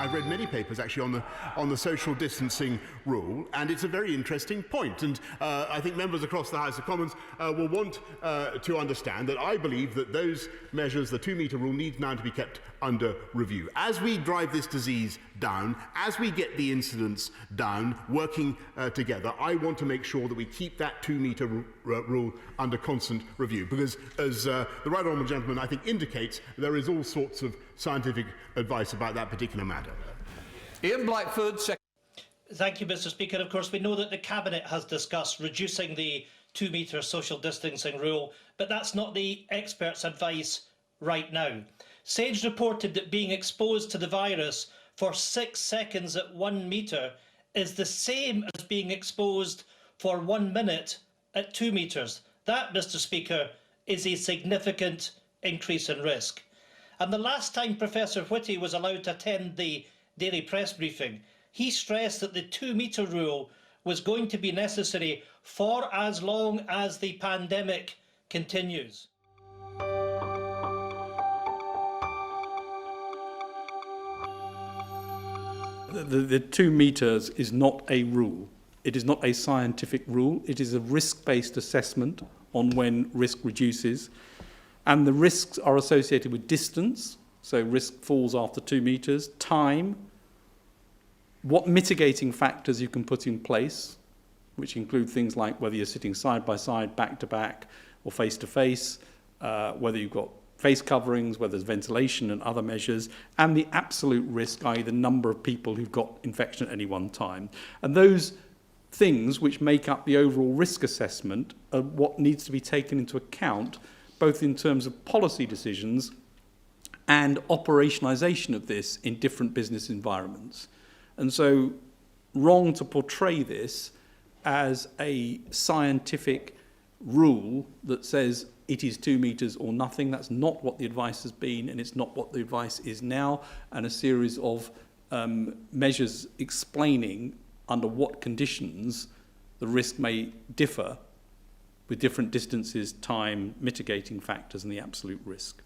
I've read many papers actually on the social distancing rule, and it's a very interesting point. And I think members across the House of Commons will want to understand that I believe that those measures, the 2-metre rule, needs now to be kept under review. As we drive this disease down, as we get the incidence down, working together, I want to make sure that we keep that 2-metre rule under constant review, because as the right honourable gentleman I think indicates, there is all sorts of scientific advice about that particular matter. Ian Blackford. Thank you, Mr. Speaker. Of course, we know that the Cabinet has discussed reducing the 2-metre social distancing rule, but that's not the experts' advice right now. SAGE reported that being exposed to the virus for 6 seconds at 1 metre is the same as being exposed for 1 minute at 2 metres. That, Mr. Speaker, is a significant increase in risk. And the last time Professor Whitty was allowed to attend the daily press briefing, he stressed that the 2-metre rule was going to be necessary for as long as the pandemic continues. The 2 metres is not a rule. It is not a scientific rule. It is a risk-based assessment on when risk reduces. And the risks are associated with distance, so risk falls after 2 metres, time, what mitigating factors you can put in place, which include things like whether you're sitting side by side, back to back, or face to face, whether you've got face coverings, whether there's ventilation and other measures, and the absolute risk, i.e. the number of people who've got infection at any one time. And those things which make up the overall risk assessment are what needs to be taken into account, both in terms of policy decisions and operationalisation of this in different business environments. And so, wrong to portray this as a scientific rule that says it is 2 metres or nothing. That's not what the advice has been, and it's not what the advice is now, and a series of measures explaining under what conditions the risk may differ with different distances, time, mitigating factors, and the absolute risk.